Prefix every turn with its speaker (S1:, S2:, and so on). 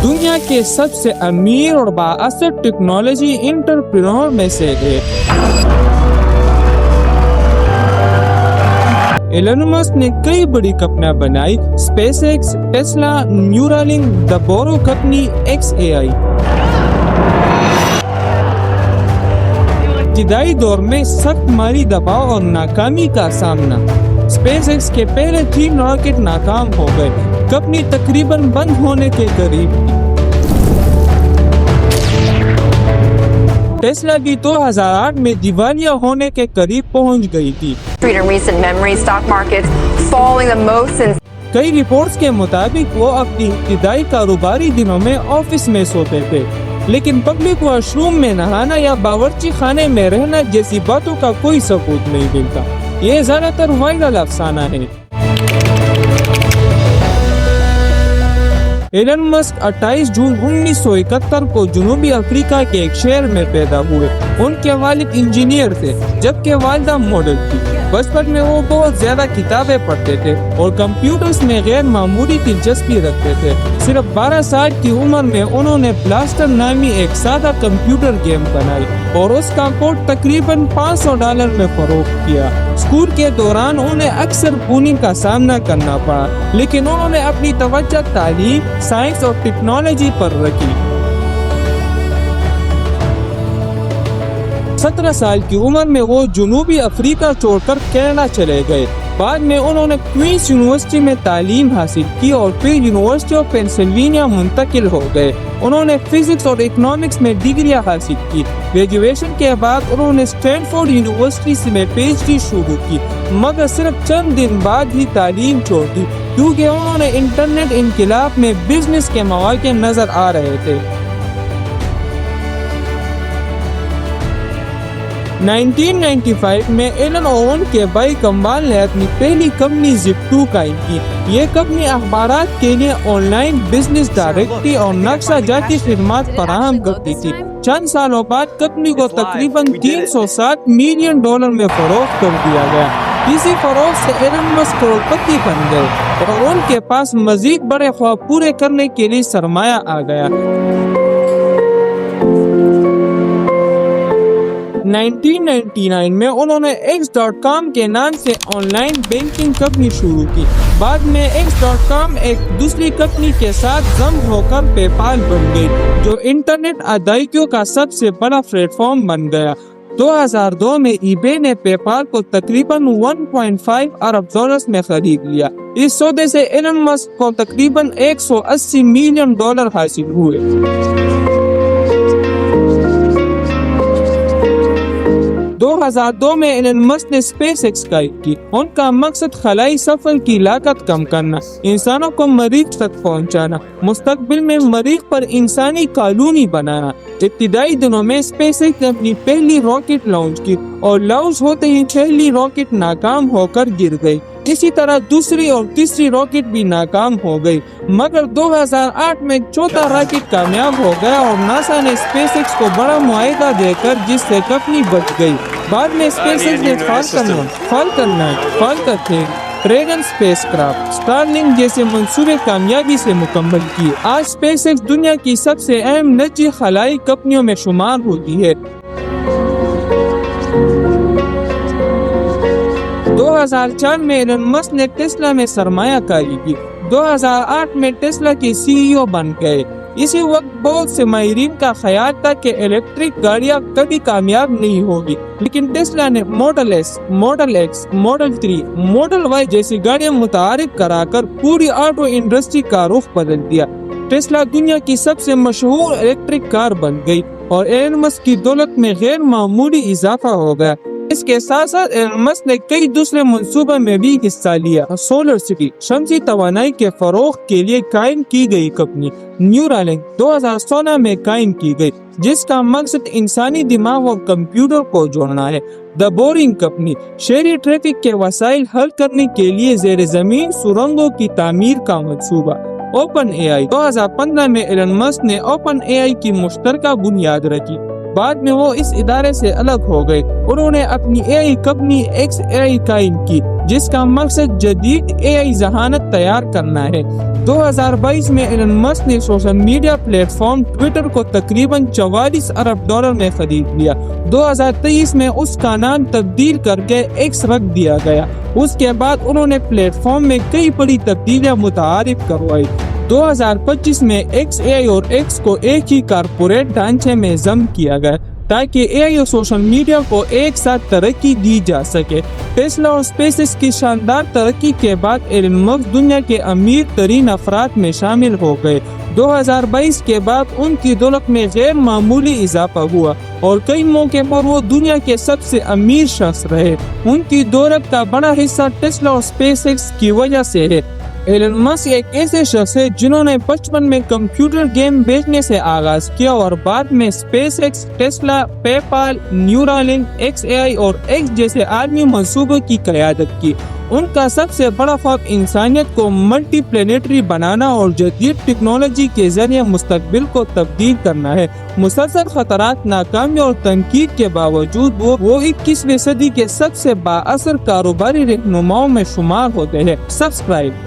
S1: دنیا کے سب سے امیر اور بااثر ٹیکنالوجی انٹرپرینور میں سے ایک۔ ایلن مسک نے کئی بڑی کمپنیاں بنائی: اسپیس ایکس، ٹیسلا، نیورالنک، دا بورو کمپنی، ایکس اے آئی۔ ابتدائی دور میں سخت مالی دباؤ اور ناکامی کا سامنا۔ اسپیس ایکس کے پہلے 3 راکٹ ناکام ہو گئے، کمپنی تقریباً بند ہونے کے قریب تھی۔ ٹیسلا بھی 2008 میں دیوالیہ ہونے کے قریب پہنچ گئی تھی۔ کئی رپورٹس کے مطابق وہ اپنی ابتدائی کاروباری دنوں میں آفس میں سوتے تھے، لیکن پبلک واش روم میں نہانا یا باورچی خانے میں رہنا جیسی باتوں کا کوئی ثبوت نہیں ملتا۔ یہ زیادہ تر وائرل افسانہ ہے۔ ایلن مسک 28 جون 1971 کو جنوبی افریقہ کے ایک شہر میں پیدا ہوئے۔ ان کے والد انجینئر تھے، جبکہ والدہ ماڈل تھی۔ بچپن میں وہ بہت زیادہ کتابیں پڑھتے تھے اور کمپیوٹرز میں غیر معمولی دلچسپی رکھتے تھے۔ صرف 12 سال کی عمر میں انہوں نے بلاسٹر نامی ایک سادہ کمپیوٹر گیم بنائی اور اس کا کوڈ تقریباً $500 میں فروخت کیا۔ اسکول کے دوران انہیں اکثر بولنگ کا سامنا کرنا پڑا، لیکن انہوں نے اپنی توجہ تعلیم، سائنس اور ٹیکنالوجی پر رکھی۔ 17 سال کی عمر میں وہ جنوبی افریقہ چھوڑ کر کینیڈا چلے گئے۔ بعد میں انہوں نے کوئنس یونیورسٹی میں تعلیم حاصل کی اور پھر یونیورسٹی آف پینسلوینیا منتقل ہو گئے۔ انہوں نے فزکس اور اکنامکس میں ڈگریاں حاصل کی۔ گریجویشن کے بعد انہوں نے اسٹینفورڈ یونیورسٹی میں PhD شروع کی، مگر صرف چند دن بعد ہی تعلیم چھوڑ دی کیونکہ انہوں نے انٹرنیٹ انقلاب میں بزنس کے مواقع نظر آ رہے تھے۔ 1995 میں ایلن اور ان کے بھائی کمبال نے اپنی پہلی کمپنی زپ2 قائم کی۔ یہ کمپنی اخبارات کے لیے آن لائن بزنس ڈائریکٹری اور نقشہ جاتی خدمات فراہم کرتی تھی۔ چند سالوں بعد کمپنی کو تقریباً $307 ملین میں فروخت کر دیا گیا۔ اسی فروخت سے ایلن مسک کروڑپتی بن گئے اور ان کے پاس مزید بڑے خواب پورے کرنے کے لیے سرمایہ آ گیا۔ 1999 میں انہوں نے X.com کے نام سے آن لائن بینکنگ کمپنی شروع کی۔ بعد میں X.com ایک دوسری کمپنی کے ساتھ ضم ہو کر پے پال بن گئی، جو انٹرنیٹ ادائیگیوں کا سب سے بڑا پلیٹ فارم بن گیا۔ 2002 میں ای بے نے پے پال کو تقریباً $1.5 ارب میں خرید لیا۔ اس سودے سے ایلن مسک کو تقریباً $180 ملین حاصل ہوئے۔ 2002 میں ایلن مسک نے اسپیس ایکس قائم کی۔ ان کا مقصد خلائی سفر کی لاگت کم کرنا، انسانوں کو مریخ تک پہنچانا، مستقبل میں مریخ پر انسانی کالونی بنانا۔ ابتدائی دنوں میں اسپیس ایکس نے اپنی پہلی راکٹ لانچ کی اور لانچ ہوتے ہی پہلی راکٹ ناکام ہو کر گر گئی۔ اسی طرح دوسری اور تیسری راکٹ بھی ناکام ہو گئی، مگر 2008 میں چوتھا راکٹ کامیاب ہو گیا اور ناسا نے اسپیس ایکس کو بڑا معاہدہ دے کر جس سے کمپنی بچ گئی۔ بعد میں اسپیس ایکس نے فالکن 9 ڈریگن اسپیس کرافٹ، اسٹارلنک جیسے منصوبے کامیابی سے مکمل کیے۔ آج اسپیس ایکس دنیا کی سب سے اہم نجی خلائی کمپنیوں میں شمار ہوتی ہے۔ 2004 میں ایلن مسک نے ٹیسلا میں سرمایہ کاری کی۔ 2008 میں ٹیسلا کے CEO بن گئے۔ اسی وقت بہت سے ماہرین کا خیال تھا کہ الیکٹرک گاڑیاں کبھی کامیاب نہیں ہوگی، لیکن ٹیسلا نے model S, model X, model 3، model Y جیسی گاڑیاں متعارف کرا کر پوری آٹو انڈسٹری کا رخ بدل دیا۔ ٹیسلا دنیا کی سب سے مشہور الیکٹرک کار بن گئی اور ایلن مسک کی دولت میں غیر معمولی اضافہ ہو گیا۔ اس کے ساتھ ساتھ ایلن مسک نے کئی دوسرے منصوبوں میں بھی حصہ لیا۔ سولر سٹی، شمسی توانائی کے فروغ کے لیے قائم کی گئی کمپنی نیورالنک 2016 میں قائم کی گئی، جس کا مقصد انسانی دماغ اور کمپیوٹر کو جوڑنا ہے۔ دا بورنگ کمپنی، شہری ٹریفک کے مسائل حل کرنے کے لیے زیر زمین سرنگوں کی تعمیر کا منصوبہ۔ اوپن اے آئی، 2015 میں ایلن مسک نے اوپن اے آئی کی مشترکہ بنیاد رکھی۔ بعد میں وہ اس ادارے سے الگ ہو گئے۔ انہوں نے اپنی AI کمپنی XAI قائم کی، جس کا مقصد جدید AI ذہانت تیار کرنا ہے۔ 2022 میں ایلن مسک نے social media plate form Twitter کو تقریباً $44 ارب میں خرید لیا۔ 2023 میں اس کا نام تبدیل کر کے X رکھ دیا گیا۔ اس کے بعد انہوں نے پلیٹ فارم میں کئی بڑی تبدیلیاں متعارف کروائی۔ 2025 میں XAI اور X کو ایک ہی کارپوریٹ ڈھانچے میں ضم کیا گیا تاکہ AI اور سوشل میڈیا کو ایک ساتھ ترقی دی جا سکے۔ ٹیسلا اور اسپیس ایکس کی شاندار ترقی کے بعد ایلن مسک دنیا کے امیر ترین افراد میں شامل ہو گئے۔ 2022 کے بعد ان کی دولت میں غیر معمولی اضافہ ہوا اور کئی موقع پر وہ دنیا کے سب سے امیر شخص رہے۔ ان کی دولت کا بڑا حصہ ٹیسلا اور اسپیس ایکس کی وجہ سے ہے۔ ایلن مسک ایک ایسے شخص ہے جنہوں نے بچپن میں کمپیوٹر گیم بیچنے سے آغاز کیا اور بعد میں اسپیس ایکس، ٹیسلا، پے پال، نیورالنک، XAI اور X جیسے عالمی منصوبوں کی قیادت کی۔ ان کا سب سے بڑا خواب انسانیت کو ملٹی پلانیٹری بنانا اور جدید ٹیکنالوجی کے ذریعے مستقبل کو تبدیل کرنا ہے۔ مسلسل خطرات، ناکامی اور تنقید کے باوجود وہ 21ویں صدی کے سب سے با اثر کاروباری رہنماؤں میں شمار ہوتے ہیں۔ سبسکرائب